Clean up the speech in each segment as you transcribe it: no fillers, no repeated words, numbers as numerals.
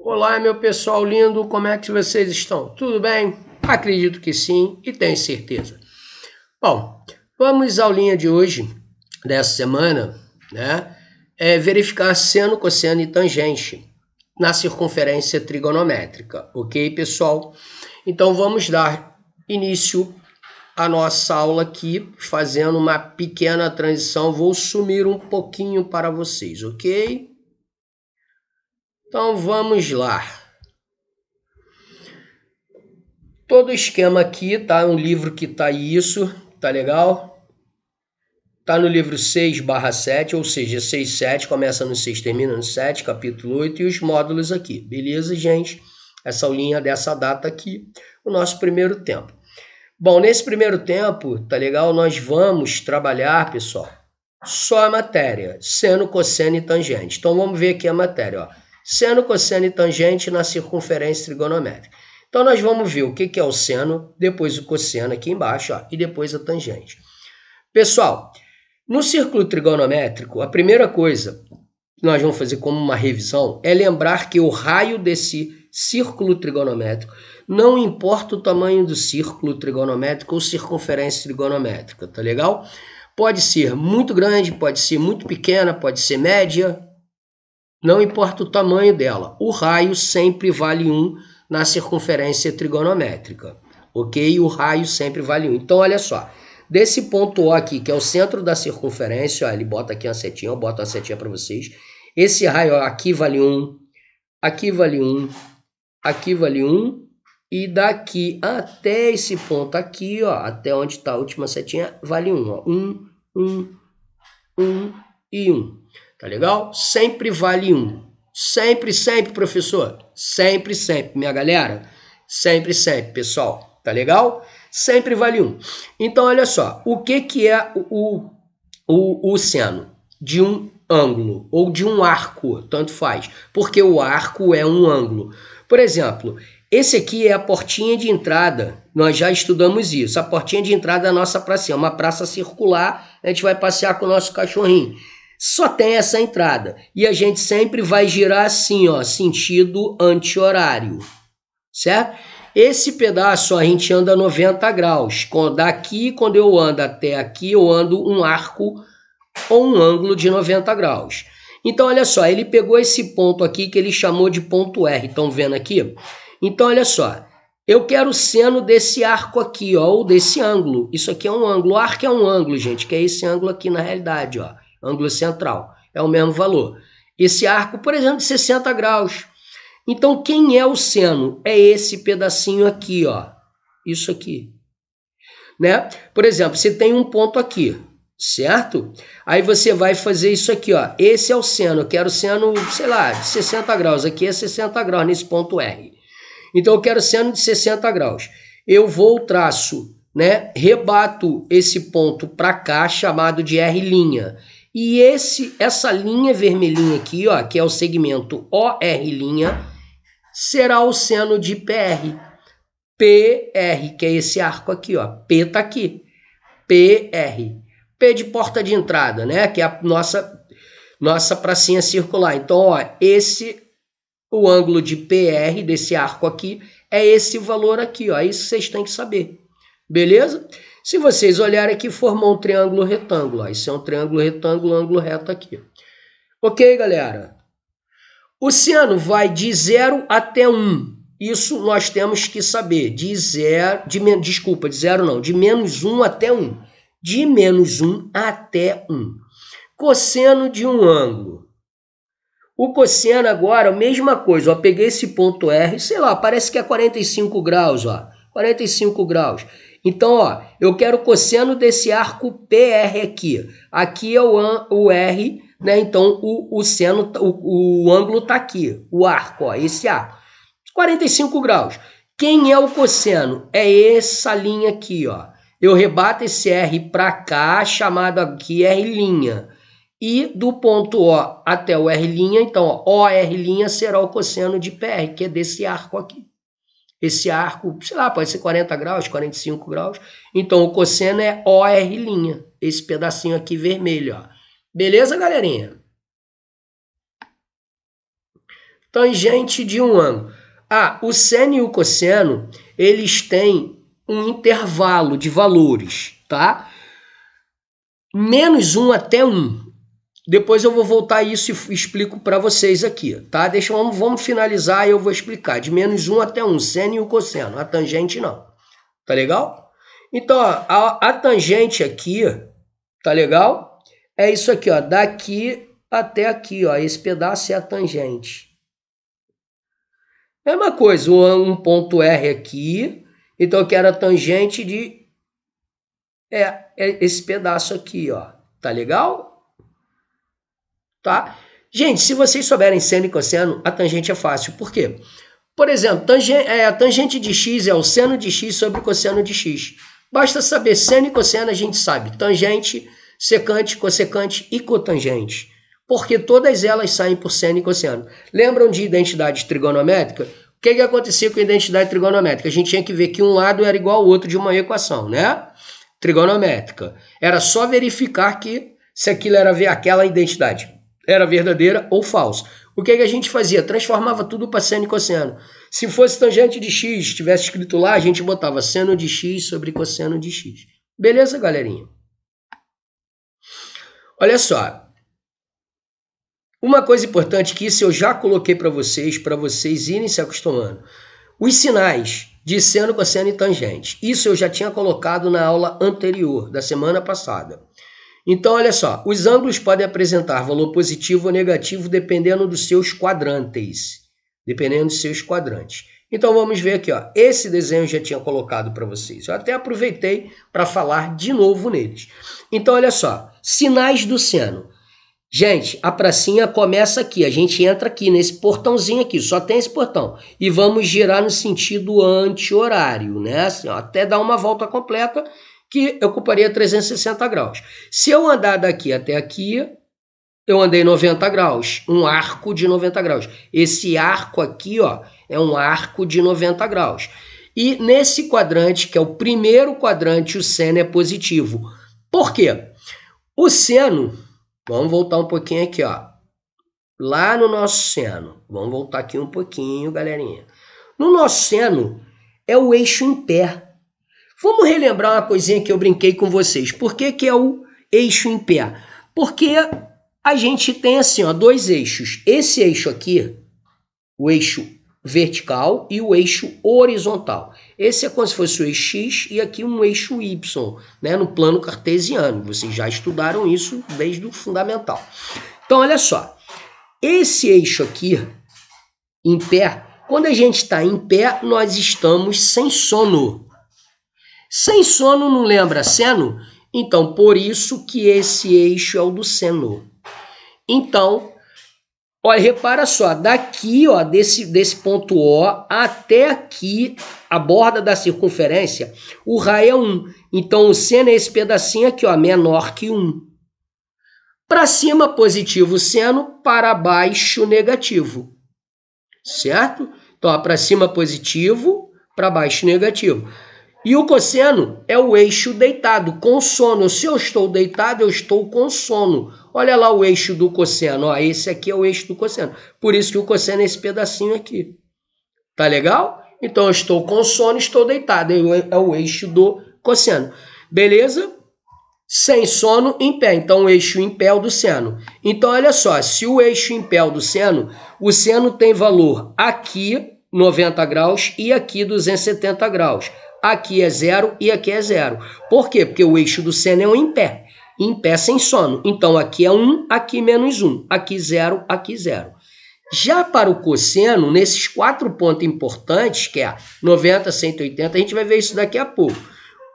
Olá, meu pessoal lindo, como é que vocês estão? Tudo bem? Acredito que sim e tenho certeza. Bom, vamos à aulinha de hoje, dessa semana, né? Verificar seno, cosseno e tangente na circunferência trigonométrica, ok, pessoal? Então vamos dar início à nossa aula aqui, fazendo uma pequena transição. Vou sumir um pouquinho para vocês, ok? Então vamos lá. Todo o esquema aqui, tá? Um livro que tá isso, tá legal? Tá no livro 6/7, ou seja, 6/7, começa no 6, termina no 7, capítulo 8, e os módulos aqui. Beleza, gente? Essa aulinha dessa data aqui, o nosso primeiro tempo. Bom, nesse primeiro tempo, tá legal? Nós vamos trabalhar, pessoal, só a matéria, seno, cosseno e tangente. Então, vamos ver aqui a matéria, ó. Seno, cosseno e tangente na circunferência trigonométrica. Então, nós vamos ver o que é o seno, depois o cosseno aqui embaixo, ó, e depois a tangente. Pessoal, no círculo trigonométrico, a primeira coisa que nós vamos fazer como uma revisão é lembrar que o raio desse círculo trigonométrico, não importa o tamanho do círculo trigonométrico ou circunferência trigonométrica, tá legal? Pode ser muito grande, pode ser muito pequena, pode ser média, não importa o tamanho dela. O raio sempre vale 1 na circunferência trigonométrica, ok? O raio sempre vale 1. Então, olha só, desse ponto O aqui, que é o centro da circunferência, ó, ele bota aqui uma setinha, eu boto uma setinha para vocês. Esse raio, ó, aqui vale 1, aqui vale 1, aqui vale 1, e daqui até esse ponto aqui, ó, até onde está a última setinha, vale 1, ó. 1, 1, 1 e 1. Tá legal? Sempre vale 1. Sempre, sempre, professor. Sempre, sempre, minha galera. Sempre, sempre, pessoal. Tá legal? Sempre vale 1. Então, olha só. O que é o seno? De um ângulo ou de um arco, tanto faz. Porque o arco é um ângulo. Por exemplo, esse aqui é a portinha de entrada. Nós já estudamos isso. A portinha de entrada da nossa pracinha. Uma praça circular. A gente vai passear com o nosso cachorrinho. Só tem essa entrada. E a gente sempre vai girar assim, ó, sentido anti-horário. Certo? Esse pedaço, ó, a gente anda 90 graus. Daqui, quando eu ando até aqui, eu ando um arco ou um ângulo de 90 graus. Então, olha só, ele pegou esse ponto aqui que ele chamou de ponto R. Estão vendo aqui? Então, olha só. Eu quero o seno desse arco aqui, ó, ou desse ângulo. Isso aqui é um ângulo. O arco é um ângulo, gente, que é esse ângulo aqui na realidade, ó. Ângulo central. É o mesmo valor. Esse arco, por exemplo, de 60 graus. Então, quem é o seno? É esse pedacinho aqui, ó. Isso aqui. Né? Por exemplo, você tem um ponto aqui, certo? Aí você vai fazer isso aqui, ó. Esse é o seno. Eu quero o seno, sei lá, de 60 graus. Aqui é 60 graus nesse ponto R. Então, eu quero seno de 60 graus. Eu vou traço, né? Rebato esse ponto para cá, chamado de R'. E essa linha vermelhinha aqui, ó, que é o segmento OR', será o seno de PR. PR, que é esse arco aqui, ó. P tá aqui. PR. P de porta de entrada, né? Que é a nossa pracinha circular. Então, ó, o ângulo de PR desse arco aqui é esse valor aqui, ó. Isso vocês têm que saber. Beleza? Se vocês olharem aqui, formou um triângulo retângulo. Ó. Isso é um triângulo retângulo, ângulo reto aqui. Ok, galera? O seno vai de 0 até 1. Isso nós temos que saber. De menos 1 até 1. De menos 1 até 1. Cosseno de um ângulo. O cosseno agora, a mesma coisa. Ó, peguei esse ponto R, sei lá, parece que é 45 graus. Ó, 45 graus. Então, ó, eu quero o cosseno desse arco PR aqui. Aqui é o R, né? Então, o seno, o ângulo tá aqui. O arco, ó, esse arco. 45 graus. Quem é o cosseno? É essa linha aqui, ó. Eu rebato esse R para cá, chamado aqui R'. E do ponto O até o R', então, ó, OR' será o cosseno de PR, que é desse arco aqui. Esse arco, sei lá, pode ser 40 graus, 45 graus. Então, o cosseno é OR', esse pedacinho aqui vermelho, ó. Beleza, galerinha? Tangente de um ângulo. O seno e o cosseno, eles têm um intervalo de valores, tá? -1 até 1. Depois eu vou voltar a isso e explico para vocês aqui, tá? Vamos finalizar e eu vou explicar. De -1 até 1, seno e o cosseno. A tangente não. Tá legal? Então, ó, a tangente aqui, tá legal? É isso aqui, ó. Daqui até aqui, ó. Esse pedaço é a tangente. Mesma coisa, um ponto R aqui. Então, eu quero a tangente de... esse pedaço aqui, ó. Tá legal? Tá? Gente, se vocês souberem seno e cosseno, a tangente é fácil. Por quê? Por exemplo, a tangente de x é o seno de x sobre o cosseno de x. Basta saber seno e cosseno, a gente sabe. Tangente, secante, cossecante e cotangente. Porque todas elas saem por seno e cosseno. Lembram de identidade trigonométrica? O que acontecia com a identidade trigonométrica? A gente tinha que ver que um lado era igual ao outro de uma equação, né? Trigonométrica. Era só verificar que se aquilo era aquela identidade era verdadeira ou falsa. O que a gente fazia? Transformava tudo para seno e cosseno. Se fosse tangente de x, tivesse escrito lá, a gente botava seno de x sobre cosseno de x. Beleza, galerinha? Olha só. Uma coisa importante que isso eu já coloquei para vocês irem se acostumando. Os sinais de seno, cosseno e tangente. Isso eu já tinha colocado na aula anterior, da semana passada. Então, olha só, os ângulos podem apresentar valor positivo ou negativo dependendo dos seus quadrantes. Então, vamos ver aqui, ó. Esse desenho eu já tinha colocado para vocês. Eu até aproveitei para falar de novo neles. Então, olha só, sinais do seno. Gente, a pracinha começa aqui. A gente entra aqui nesse portãozinho aqui, só tem esse portão. E vamos girar no sentido anti-horário, né? Assim, ó, até dar uma volta completa, que ocuparia 360 graus. Se eu andar daqui até aqui, eu andei 90 graus, um arco de 90 graus. Esse arco aqui, ó, é um arco de 90 graus. E nesse quadrante, que é o primeiro quadrante, o seno é positivo. Por quê? O seno, vamos voltar um pouquinho aqui, ó. Lá no nosso seno, vamos voltar aqui um pouquinho, galerinha. No nosso seno, é o eixo em pé. Vamos relembrar uma coisinha que eu brinquei com vocês. Por que é o eixo em pé? Porque a gente tem assim, ó, dois eixos. Esse eixo aqui, o eixo vertical e o eixo horizontal. Esse é como se fosse o eixo X e aqui um eixo Y, né, no plano cartesiano. Vocês já estudaram isso desde o fundamental. Então, olha só. Esse eixo aqui, em pé, quando a gente está em pé, nós estamos sem sono. Sem sono não lembra seno? Então, por isso que esse eixo é o do seno. Então, olha, repara só, daqui, ó, desse ponto O até aqui, a borda da circunferência, o raio é 1. Então, o seno é esse pedacinho aqui, ó, menor que 1. Para cima, positivo seno, para baixo, negativo. Certo? Então, para cima, positivo, para baixo, negativo. E o cosseno é o eixo deitado, com sono. Se eu estou deitado, eu estou com sono. Olha lá o eixo do cosseno. Ó, esse aqui é o eixo do cosseno. Por isso que o cosseno é esse pedacinho aqui. Tá legal? Então, eu estou com sono, estou deitado. É o eixo do cosseno. Beleza? Sem sono, em pé. Então, o eixo em pé é o do seno. Então, olha só. Se o eixo em pé é o do seno, o seno tem valor aqui, 90 graus, e aqui, 270 graus. Aqui é 0 e aqui é 0. Por quê? Porque o eixo do seno é um em pé. Em pé sem sono. Então, aqui é 1, aqui menos 1. Aqui 0, aqui 0. Já para o cosseno, nesses 4 pontos importantes, que é 90, 180, a gente vai ver isso daqui a pouco.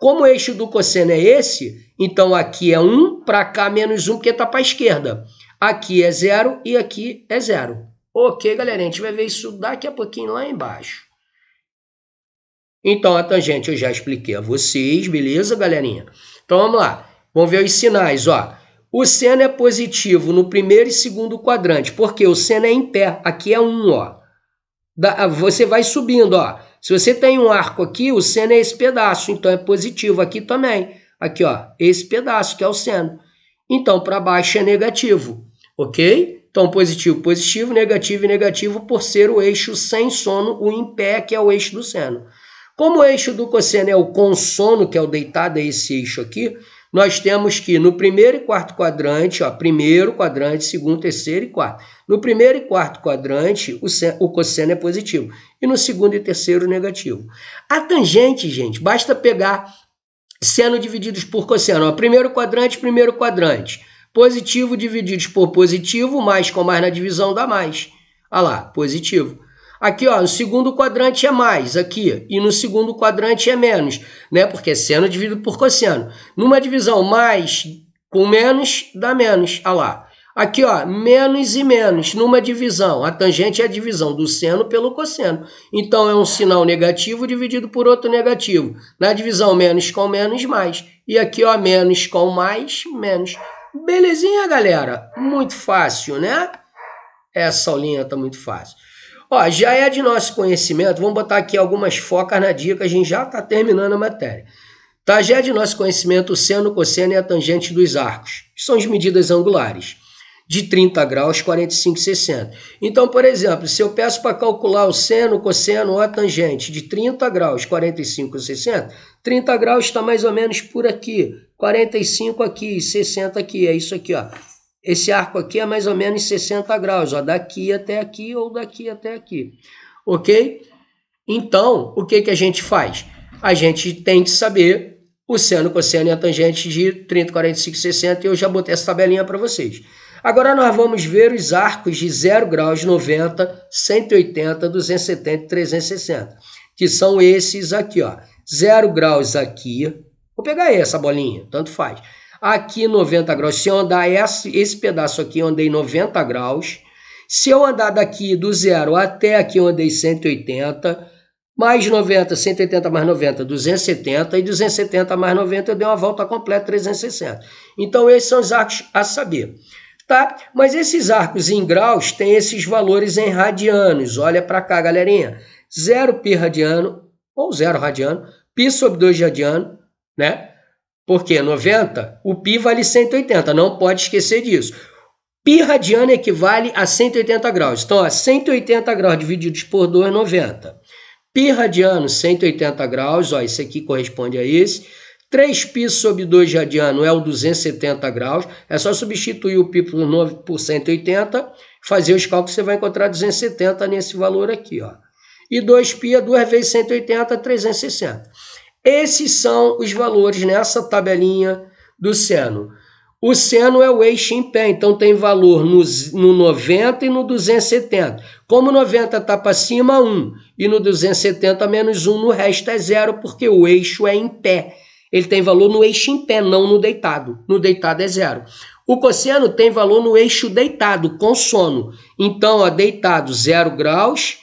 Como o eixo do cosseno é esse, então aqui é 1, para cá menos 1, porque está para a esquerda. Aqui é 0 e aqui é 0. Ok, galera, a gente vai ver isso daqui a pouquinho lá embaixo. Então, a tangente eu já expliquei a vocês, beleza, galerinha? Então, vamos lá. Vamos ver os sinais, ó. O seno é positivo no primeiro e segundo quadrante, porque o seno é em pé. Aqui é 1, ó. Você vai subindo, ó. Se você tem um arco aqui, o seno é esse pedaço, então é positivo. Aqui também. Aqui, ó, esse pedaço que é o seno. Então, para baixo é negativo, ok? Então, positivo, positivo, negativo e negativo, por ser o eixo sem sono, o em pé, que é o eixo do seno. Como o eixo do cosseno é o com sono, que é o deitado, é esse eixo aqui, nós temos que no primeiro e quarto quadrante, ó, primeiro quadrante, segundo, terceiro e quarto. No primeiro e quarto quadrante, o cosseno é positivo. E no segundo e terceiro, negativo. A tangente, gente, basta pegar seno divididos por cosseno. Ó, primeiro quadrante, positivo divididos por positivo, mais com mais na divisão dá mais. Olha lá, positivo. Aqui, ó, no segundo quadrante é mais, aqui, e no segundo quadrante é menos, né? Porque é seno dividido por cosseno. Numa divisão mais com menos, dá menos, olha lá. Aqui, ó, menos e menos, numa divisão. A tangente é a divisão do seno pelo cosseno. Então, é um sinal negativo dividido por outro negativo. Na divisão, menos com menos, mais. E aqui, ó, menos com mais, menos. Belezinha, galera? Muito fácil, né? Essa aulinha tá muito fácil. Ó, já é de nosso conhecimento, vamos botar aqui algumas focas na dica, a gente já está terminando a matéria. Tá, já é de nosso conhecimento o seno, o cosseno e a tangente dos arcos, que são as medidas angulares, de 30 graus, 45 e 60. Então, por exemplo, se eu peço para calcular o seno, o cosseno ou a tangente de 30 graus, 45 e 60, 30 graus está mais ou menos por aqui, 45 aqui, 60 aqui, é isso aqui, ó. Esse arco aqui é mais ou menos 60 graus, ó, daqui até aqui ou daqui até aqui, ok? Então, o que a gente faz? A gente tem que saber o seno, cosseno e a tangente de 30, 45 e 60, e eu já botei essa tabelinha para vocês. Agora nós vamos ver os arcos de 0 graus, 90, 180, 270 e 360, que são esses aqui, ó. 0 graus aqui, vou pegar essa bolinha, tanto faz. Aqui 90 graus, se eu andar esse pedaço aqui, eu andei 90 graus. Se eu andar daqui do 0 até aqui, eu andei 180. Mais 90, 180 mais 90, 270. E 270 mais 90, eu dei uma volta completa, 360. Então, esses são os arcos a saber. Tá? Mas esses arcos em graus têm esses valores em radianos. Olha para cá, galerinha. 0 pi radiano, ou 0 radiano, pi sobre 2 radiano, né? Porque 90, o pi vale 180, não pode esquecer disso. Pi radiano equivale a 180 graus. Então, ó, 180 graus divididos por 2, 90. Pi radiano, 180 graus, ó, esse aqui corresponde a esse. 3π sobre 2 radiano é o 270 graus. É só substituir o pi por 180, fazer os cálculos, você vai encontrar 270 nesse valor aqui, ó. E 2π é 2 vezes 180, 360. Esses são os valores nessa tabelinha do seno. O seno é o eixo em pé, então tem valor no 90 e no 270. Como 90 está para cima, 1. E no 270, menos 1, no resto é 0, porque o eixo é em pé. Ele tem valor no eixo em pé, não no deitado. No deitado é 0. O cosseno tem valor no eixo deitado, com sono. Então, ó, deitado 0 graus,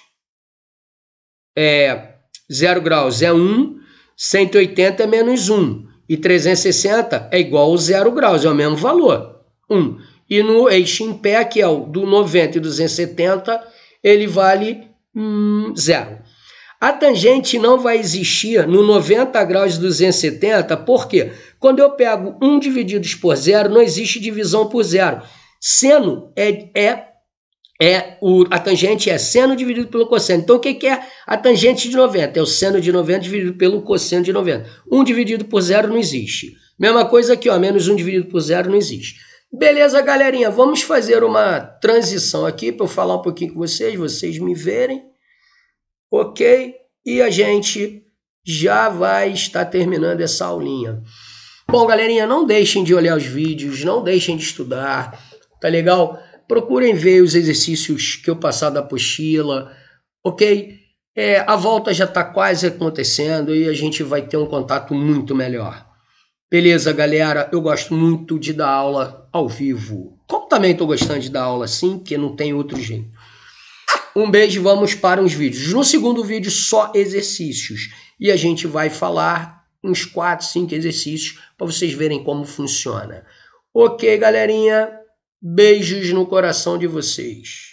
0 graus é 1, 180 é menos 1. E 360 é igual a 0 graus, é o mesmo valor, 1. E no eixo em pé, que é o do 90 e 270, ele vale 0. A tangente não vai existir no 90 graus e 270, por quê? Quando eu pego 1 divididos por 0, não existe divisão por 0. Seno a tangente é seno dividido pelo cosseno. Então, o que é a tangente de 90? É o seno de 90 dividido pelo cosseno de 90. 1 dividido por 0 não existe. Mesma coisa aqui, ó, menos 1 dividido por 0 não existe. Beleza, galerinha? Vamos fazer uma transição aqui para eu falar um pouquinho com vocês me verem. Ok? E a gente já vai estar terminando essa aulinha. Bom, galerinha, não deixem de olhar os vídeos, não deixem de estudar, tá legal? Procurem ver os exercícios que eu passar da apostila, ok? A volta já está quase acontecendo e a gente vai ter um contato muito melhor. Beleza, galera? Eu gosto muito de dar aula ao vivo. Como também estou gostando de dar aula assim, porque não tem outro jeito. Um beijo, vamos para os vídeos. No segundo vídeo, só exercícios. E a gente vai falar uns 4, 5 exercícios para vocês verem como funciona. Ok, galerinha? Beijos no coração de vocês.